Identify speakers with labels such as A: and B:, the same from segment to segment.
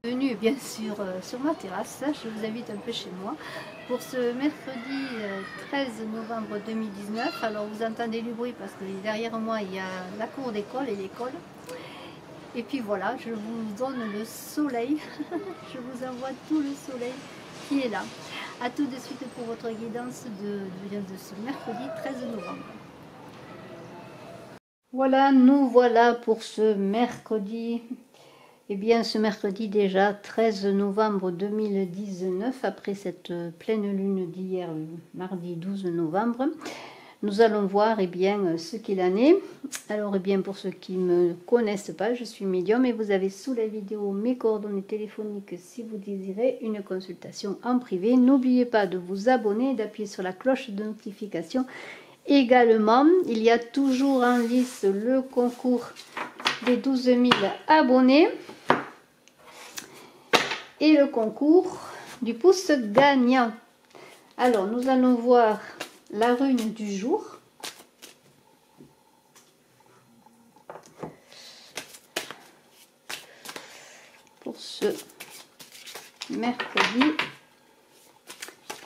A: Bienvenue bien sûr sur ma terrasse, je vous invite un peu chez moi pour ce mercredi 13 novembre 2019. Alors vous entendez du bruit parce que derrière moi il y a la cour d'école et l'école. Et puis voilà, je vous donne le soleil, je vous envoie tout le soleil qui est là. A tout de suite pour votre guidance de ce mercredi 13 novembre. Voilà, nous voilà pour ce mercredi. Eh bien, ce mercredi déjà, 13 novembre 2019, après cette pleine lune d'hier, mardi 12 novembre, nous allons voir ce qu'il en est. Alors, pour ceux qui ne me connaissent pas, je suis médium et vous avez sous la vidéo mes coordonnées téléphoniques si vous désirez une consultation en privé. N'oubliez pas de vous abonner et d'appuyer sur la cloche de notification. Également, il y a toujours en lice le concours des 12 000 abonnés. Et le concours du pouce gagnant. Alors, nous allons voir la rune du jour. Pour ce mercredi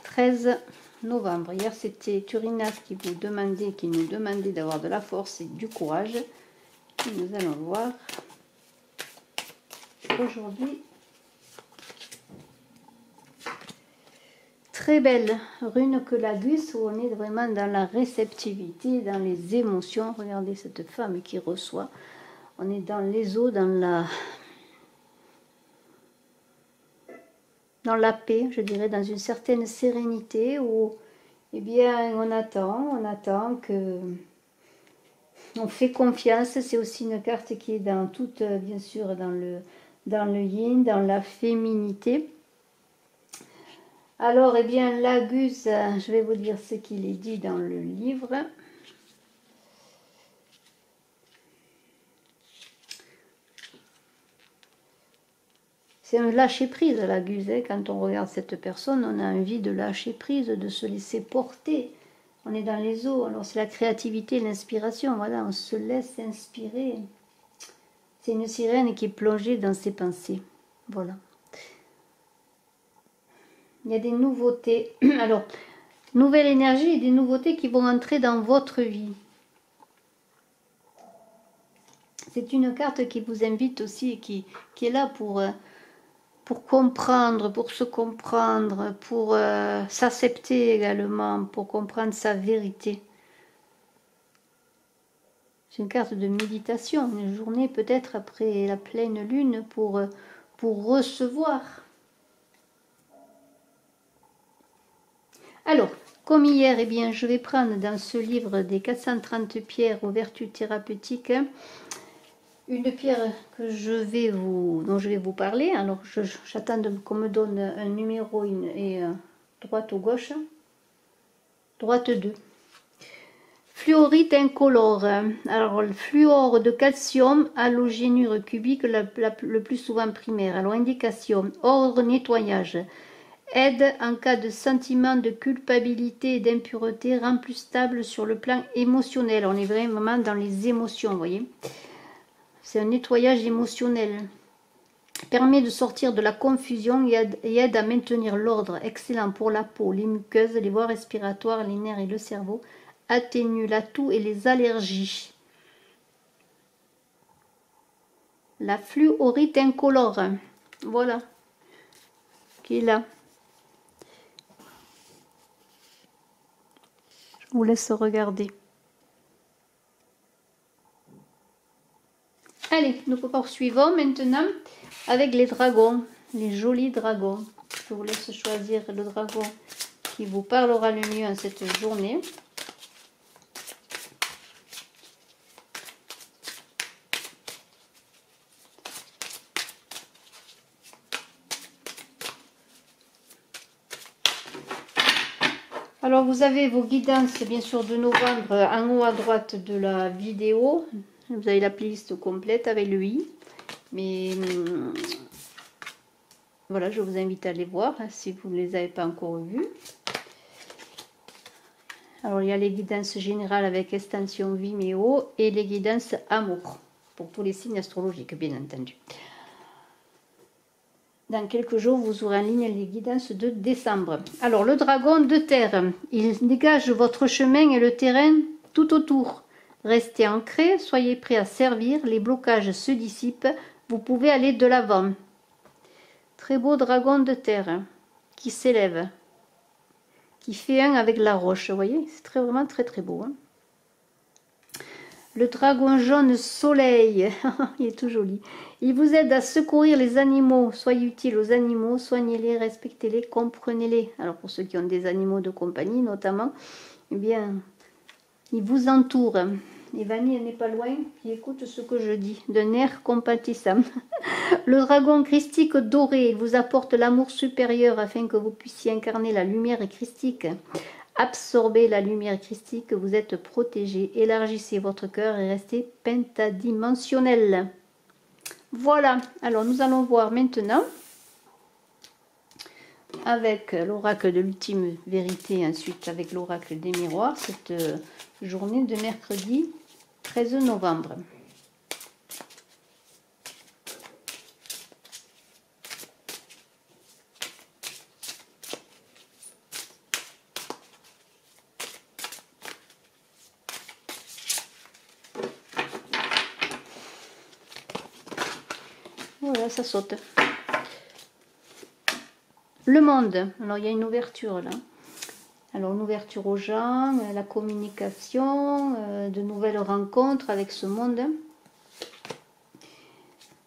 A: 13 novembre. Hier, c'était Turinas qui nous demandait d'avoir de la force et du courage. Et nous allons voir aujourd'hui. Très belle rune que l'Agus, où on est vraiment dans la réceptivité, dans les émotions. Regardez cette femme qui reçoit. On est dans les eaux, dans la paix, je dirais, dans une certaine sérénité où, on attend que on fait confiance. C'est aussi une carte qui est dans toute, bien sûr, dans le yin, dans la féminité. Alors, l'Agus, je vais vous dire ce qu'il est dit dans le livre. C'est un lâcher-prise, l'Agus. Quand on regarde cette personne, on a envie de lâcher prise, de se laisser porter. On est dans les eaux. Alors, c'est la créativité, l'inspiration. Voilà, on se laisse inspirer. C'est une sirène qui est plongée dans ses pensées. Voilà. Il y a des nouveautés. Alors, nouvelle énergie et des nouveautés qui vont entrer dans votre vie. C'est une carte qui vous invite aussi et qui est là pour comprendre, pour se comprendre, pour s'accepter également, pour comprendre sa vérité. C'est une carte de méditation, une journée peut-être après la pleine lune pour recevoir. Alors, comme hier, je vais prendre dans ce livre des 430 pierres aux vertus thérapeutiques, une pierre dont je vais vous parler. Alors, j'attends qu'on me donne un numéro et droite ou gauche. Droite 2. Fluorite incolore. Alors, le fluor de calcium, halogénure cubique, le plus souvent primaire. Alors, indication, ordre, nettoyage. Aide en cas de sentiment de culpabilité et d'impureté, rend plus stable sur le plan émotionnel. On est vraiment dans les émotions, vous voyez. C'est un nettoyage émotionnel. Permet de sortir de la confusion et aide à maintenir l'ordre. Excellent pour la peau, les muqueuses, les voies respiratoires, les nerfs et le cerveau. Atténue la toux et les allergies. La fluorite incolore. Voilà. Qui est là. Je vous laisse regarder. Allez, nous poursuivons maintenant avec les dragons, les jolis dragons. Je vous laisse choisir le dragon qui vous parlera le mieux en cette journée. Alors, vous avez vos guidances, bien sûr, de novembre en haut à droite de la vidéo. Vous avez la playlist complète avec le i. Mais voilà, je vous invite à les voir si vous ne les avez pas encore vues. Alors, il y a les guidances générales avec extension Vimeo et les guidances amour pour tous les signes astrologiques, bien entendu. Dans quelques jours, vous aurez en ligne les guidances de décembre. Alors, le dragon de terre, il dégage votre chemin et le terrain tout autour. Restez ancrés, soyez prêts à servir, les blocages se dissipent, vous pouvez aller de l'avant. Très beau dragon de terre qui s'élève, qui fait un avec la roche, vous voyez, c'est vraiment très très beau. Hein. Le dragon jaune soleil, il est tout joli. Il vous aide à secourir les animaux. Soyez utile aux animaux, soignez-les, respectez-les, comprenez-les. Alors pour ceux qui ont des animaux de compagnie notamment, eh bien, il vous entoure. Et Vanille n'est pas loin, qui écoute ce que je dis, d'un air compatissant. Le dragon christique doré, il vous apporte l'amour supérieur afin que vous puissiez incarner la lumière christique. Absorbez la lumière christique, vous êtes protégé. Élargissez votre cœur et restez pentadimensionnel. Voilà, alors nous allons voir maintenant avec l'oracle de l'ultime vérité, ensuite avec l'oracle des miroirs, cette journée de mercredi 13 novembre. Voilà, ça saute. Le monde. Alors, il y a une ouverture là. Alors, une ouverture aux gens, la communication, de nouvelles rencontres avec ce monde.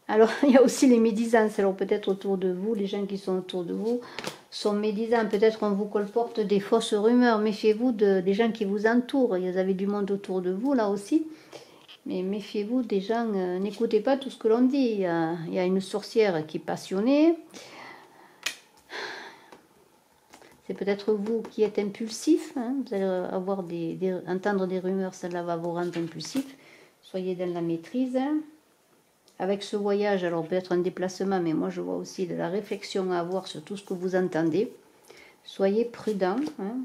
A: Alors, il y a aussi les médisances. Alors, peut-être autour de vous, les gens qui sont autour de vous sont médisants. Peut-être qu'on vous colporte des fausses rumeurs. Méfiez-vous des gens qui vous entourent. Vous avez du monde autour de vous là aussi. Mais méfiez-vous des gens, n'écoutez pas tout ce que l'on dit. Il y a une sorcière qui est passionnée. C'est peut-être vous qui êtes impulsif. Hein. Vous allez avoir entendre des rumeurs, cela va vous rendre impulsif. Soyez dans la maîtrise. Avec ce voyage, alors peut-être un déplacement, mais moi je vois aussi de la réflexion à avoir sur tout ce que vous entendez. Soyez prudent. Hein.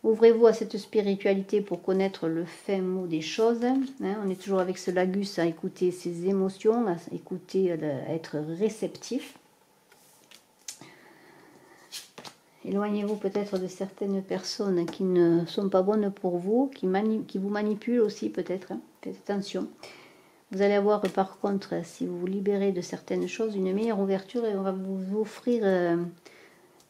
A: Ouvrez-vous à cette spiritualité pour connaître le fin mot des choses. Hein. On est toujours avec ce lagus à écouter ses émotions, à écouter, à être réceptif. Éloignez-vous peut-être de certaines personnes qui ne sont pas bonnes pour vous, qui vous manipulent aussi peut-être. Hein. Faites attention. Vous allez avoir par contre, si vous vous libérez de certaines choses, une meilleure ouverture et on va vous offrir...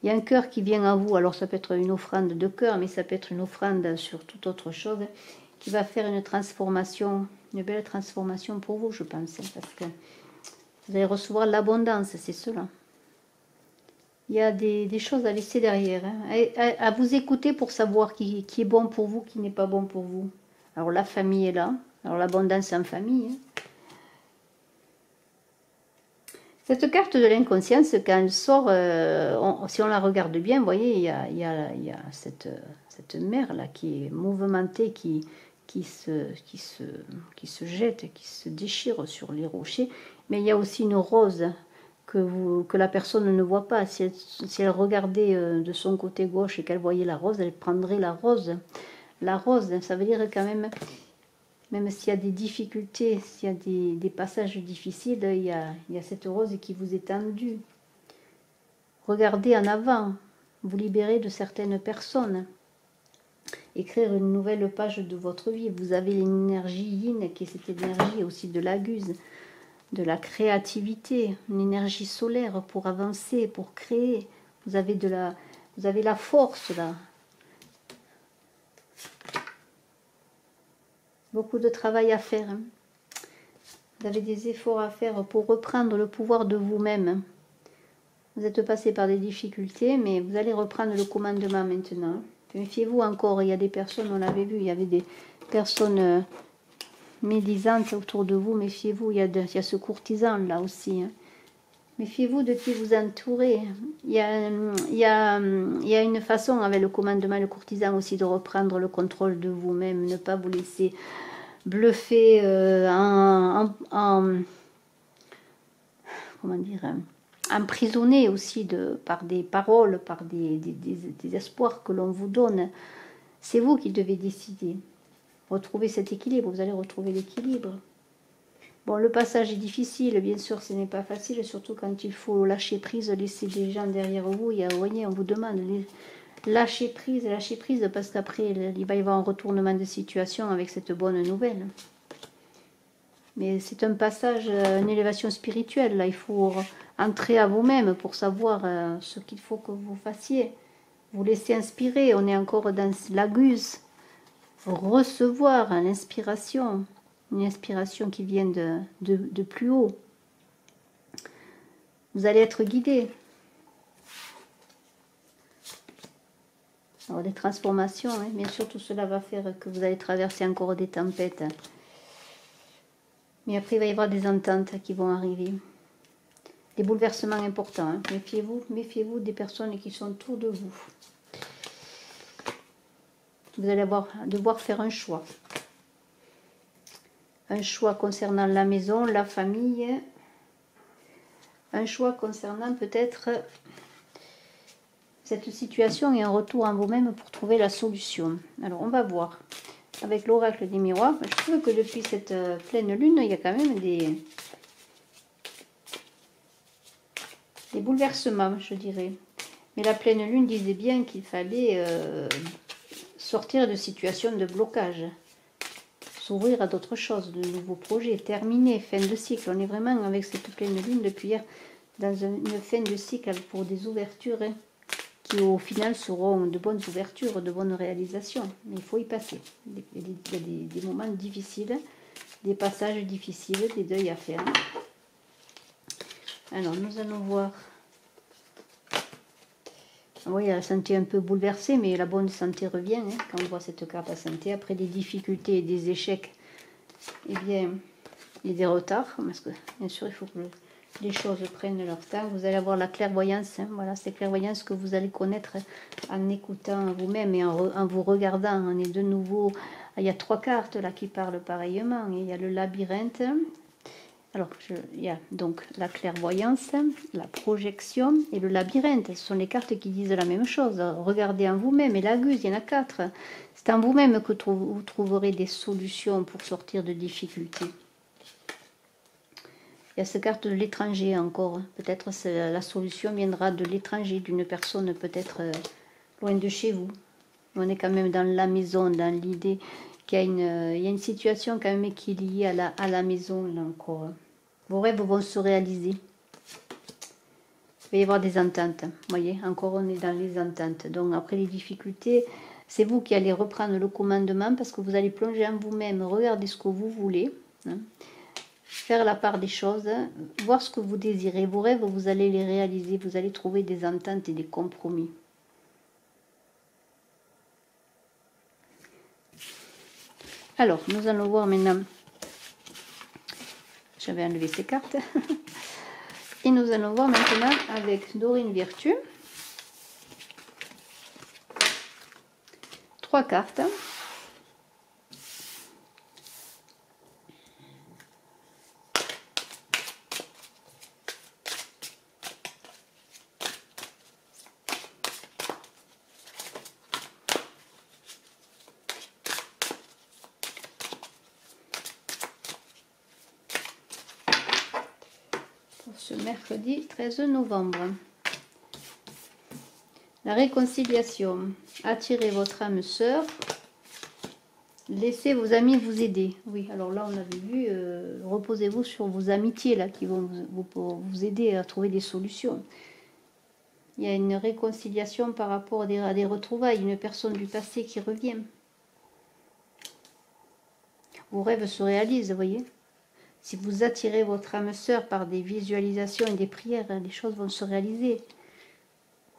A: il y a un cœur qui vient à vous, alors ça peut être une offrande de cœur, mais ça peut être une offrande sur toute autre chose, qui va faire une transformation, une belle transformation pour vous, je pense, parce que vous allez recevoir l'abondance, c'est cela. Il y a des choses à laisser derrière, hein, à vous écouter pour savoir qui est bon pour vous, qui n'est pas bon pour vous. Alors la famille est là, alors l'abondance en famille, hein. Cette carte de l'inconscience, quand elle sort, si on la regarde bien, vous voyez, il y a cette mer là qui est mouvementée, qui se jette, qui se déchire sur les rochers. Mais il y a aussi une rose que la personne ne voit pas. Si elle regardait de son côté gauche et qu'elle voyait la rose, elle prendrait la rose. La rose, ça veut dire quand même s'il y a des difficultés, s'il y a des passages difficiles, il y a cette rose qui vous est tendue. Regardez en avant, vous libérez de certaines personnes. Écrire une nouvelle page de votre vie. Vous avez l'énergie yin, qui est cette énergie aussi de la guse, de la créativité, une énergie solaire pour avancer, pour créer. Vous avez la force là. Beaucoup de travail à faire. Hein. Vous avez des efforts à faire pour reprendre le pouvoir de vous-même. Vous êtes passé par des difficultés, mais vous allez reprendre le commandement maintenant. Méfiez-vous encore, il y a des personnes, on l'avait vu, il y avait des personnes médisantes autour de vous. Méfiez-vous, il y a ce courtisan là aussi. Hein. Méfiez-vous de qui vous entourez. Il y a une façon avec le commandement, le courtisan aussi, de reprendre le contrôle de vous-même, ne pas vous laisser bluffer comment dire, emprisonné aussi par des paroles, par des espoirs que l'on vous donne. C'est vous qui devez décider. Retrouver cet équilibre, vous allez retrouver l'équilibre. Bon, le passage est difficile, bien sûr, ce n'est pas facile, surtout quand il faut lâcher prise, laisser des gens derrière vous. Vous voyez, on vous demande de lâcher prise, parce qu'après, il va y avoir un retournement de situation avec cette bonne nouvelle. Mais c'est un passage, une élévation spirituelle. Là, il faut entrer à vous-même pour savoir ce qu'il faut que vous fassiez. Vous laissez inspirer, on est encore dans la guse. Recevoir l'inspiration, une inspiration qui vient de plus haut. Vous allez être guidé. Alors des transformations, hein. Bien sûr tout cela va faire que vous allez traverser encore des tempêtes. Mais après il va y avoir des ententes qui vont arriver. Des bouleversements importants. Hein. Méfiez-vous des personnes qui sont autour de vous. Vous allez devoir faire un choix. Un choix concernant la maison, la famille. Un choix concernant peut-être cette situation et un retour en vous-même pour trouver la solution. Alors on va voir. Avec l'oracle des miroirs, je trouve que depuis cette pleine lune, il y a quand même des bouleversements, je dirais. Mais la pleine lune disait bien qu'il fallait sortir de situations de blocage, s'ouvrir à d'autres choses, de nouveaux projets, terminer, fin de cycle. On est vraiment avec cette pleine lune depuis hier dans une fin de cycle pour des ouvertures qui au final seront de bonnes ouvertures, de bonnes réalisations. Mais il faut y passer. Il y a des moments difficiles, des passages difficiles, des deuils à faire. Alors nous allons voir. Oui, la santé un peu bouleversée, mais la bonne santé revient hein, quand on voit cette carte à santé. Après des difficultés et des échecs, eh bien, il y a des retards, parce que bien sûr, il faut que les choses prennent leur temps. Vous allez avoir la clairvoyance, hein, voilà, c'est clairvoyance que vous allez connaître en écoutant vous-même et en vous regardant. On est de nouveau, il y a 3 cartes là qui parlent pareillement. Il y a le labyrinthe. Alors, il y a donc la clairvoyance, la projection et le labyrinthe. Ce sont les cartes qui disent la même chose. Regardez en vous-même. Et la guse, il y en a 4. C'est en vous-même que vous trouverez des solutions pour sortir de difficultés. Il y a cette carte de l'étranger encore. Peut-être la solution viendra de l'étranger, d'une personne peut-être loin de chez vous. On est quand même dans la maison, dans l'idée qu'il y a une situation quand même qui est liée à la maison, là encore. Vos rêves vont se réaliser. Il va y avoir des ententes. Vous voyez, encore on est dans les ententes. Donc après les difficultés, c'est vous qui allez reprendre le commandement parce que vous allez plonger en vous-même, regarder ce que vous voulez. Hein. Faire la part des choses, voir ce que vous désirez. Vos rêves, vous allez les réaliser, vous allez trouver des ententes et des compromis. Alors, nous allons voir maintenant, j'avais enlevé ces cartes, et nous allons voir maintenant avec Dorine Virtue, 3 cartes. Ce mercredi 13 novembre. La réconciliation. Attirez votre âme sœur. Laissez vos amis vous aider. Oui, alors là on avait vu, reposez-vous sur vos amitiés là qui vont vous aider à trouver des solutions. Il y a une réconciliation par rapport à des retrouvailles, une personne du passé qui revient. Vos rêves se réalisent, vous voyez. Si vous attirez votre âme sœur par des visualisations et des prières, les choses vont se réaliser.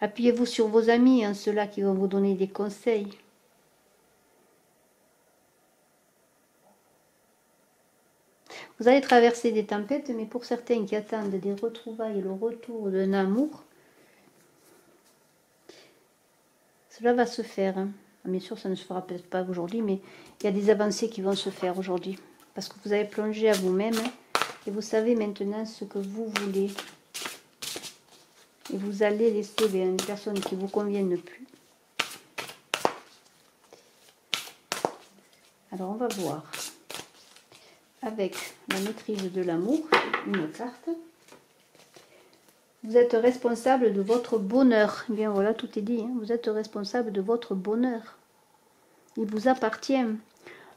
A: Appuyez-vous sur vos amis, hein, ceux-là qui vont vous donner des conseils. Vous allez traverser des tempêtes, mais pour certains qui attendent des retrouvailles et le retour d'un amour, cela va se faire. Hein. Bien sûr, ça ne se fera peut-être pas aujourd'hui, mais il y a des avancées qui vont se faire aujourd'hui. Parce que vous avez plongé à vous-même et vous savez maintenant ce que vous voulez. Et vous allez laisser une personne qui ne vous convienne plus. Alors on va voir. avec la maîtrise de l'amour, une carte. Vous êtes responsable de votre bonheur. Eh bien voilà, tout est dit. Hein. Vous êtes responsable de votre bonheur. Il vous appartient.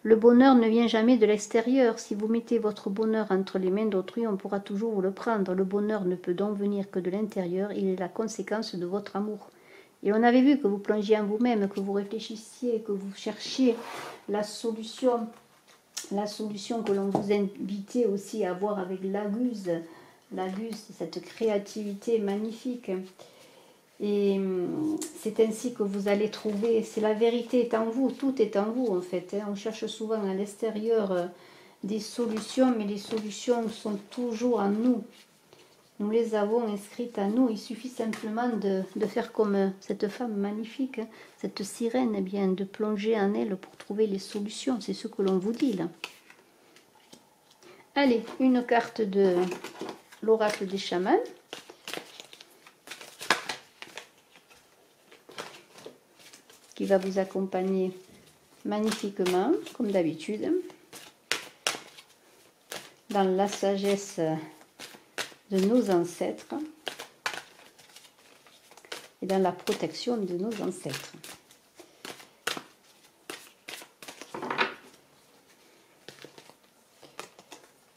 A: Le bonheur ne vient jamais de l'extérieur. Si vous mettez votre bonheur entre les mains d'autrui, on pourra toujours vous le prendre. Le bonheur ne peut donc venir que de l'intérieur. Il est la conséquence de votre amour. Et on avait vu que vous plongiez en vous-même, que vous réfléchissiez, que vous cherchiez la solution que l'on vous invitait aussi à voir avec l'aguse. L'aguse, cette créativité magnifique. Et c'est ainsi que vous allez trouver, c'est la vérité est en vous, tout est en vous en fait. Hein. On cherche souvent à l'extérieur des solutions, mais les solutions sont toujours en nous. Nous les avons inscrites à nous. Il suffit simplement de faire comme cette femme magnifique, hein, cette sirène, eh bien, de plonger en elle pour trouver les solutions. C'est ce que l'on vous dit là. Allez, une carte de l'oracle des chamans. Qui va vous accompagner magnifiquement, comme d'habitude, dans la sagesse de nos ancêtres et dans la protection de nos ancêtres.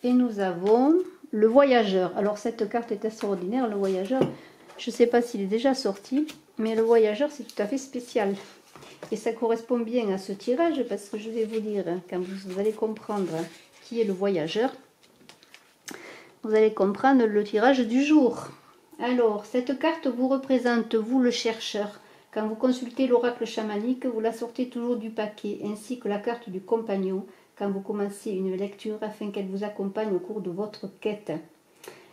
A: Et nous avons le voyageur. Alors cette carte est extraordinaire, le voyageur. Je ne sais pas s'il est déjà sorti, mais le voyageur c'est tout à fait spécial. Et ça correspond bien à ce tirage parce que je vais vous dire, quand vous allez comprendre qui est le voyageur, vous allez comprendre le tirage du jour. Alors, cette carte vous représente, vous le chercheur. Quand vous consultez l'oracle chamanique, vous la sortez toujours du paquet, ainsi que la carte du compagnon, quand vous commencez une lecture, afin qu'elle vous accompagne au cours de votre quête.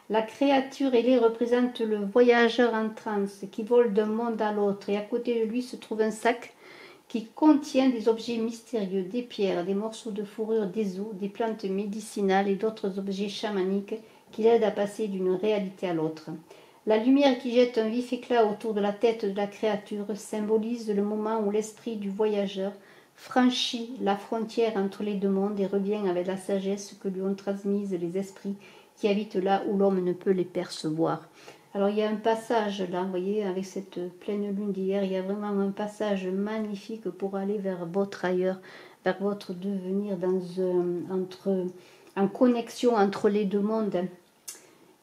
A: La créature ailée représente le voyageur en transe qui vole d'un monde à l'autre, et à côté de lui se trouve un sac qui contient des objets mystérieux, des pierres, des morceaux de fourrure, des os, des plantes médicinales et d'autres objets chamaniques qui l'aident à passer d'une réalité à l'autre. La lumière qui jette un vif éclat autour de la tête de la créature symbolise le moment où l'esprit du voyageur franchit la frontière entre les deux mondes et revient avec la sagesse que lui ont transmise les esprits qui habitent là où l'homme ne peut les percevoir. Alors il y a un passage là, vous voyez, avec cette pleine lune d'hier, il y a vraiment un passage magnifique pour aller vers votre ailleurs, vers votre devenir en connexion entre les deux mondes.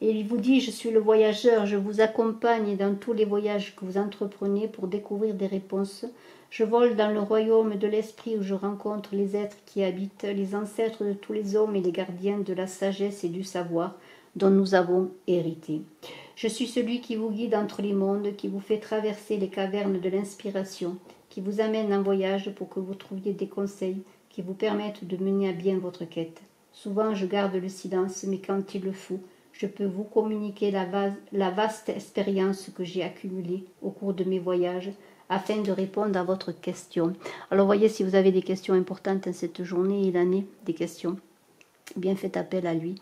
A: Et il vous dit, je suis le voyageur, je vous accompagne dans tous les voyages que vous entreprenez pour découvrir des réponses. Je vole dans le royaume de l'esprit où je rencontre les êtres qui habitent, les ancêtres de tous les hommes et les gardiens de la sagesse et du savoir dont nous avons hérité. Je suis celui qui vous guide entre les mondes, qui vous fait traverser les cavernes de l'inspiration, qui vous amène en voyage pour que vous trouviez des conseils qui vous permettent de mener à bien votre quête. Souvent je garde le silence, mais quand il le faut, je peux vous communiquer la vaste expérience que j'ai accumulée au cours de mes voyages afin de répondre à votre question. Alors voyez, si vous avez des questions importantes en cette journée, il en est des questions, bien faites appel à lui.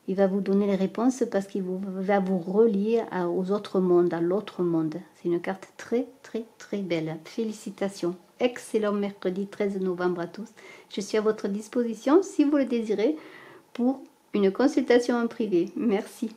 A: Il va vous donner les réponses parce qu'il va vous relier aux autres mondes, à l'autre monde. C'est une carte très, très, très belle. Félicitations. Excellent mercredi 13 novembre à tous. Je suis à votre disposition si vous le désirez pour une consultation en privé. Merci.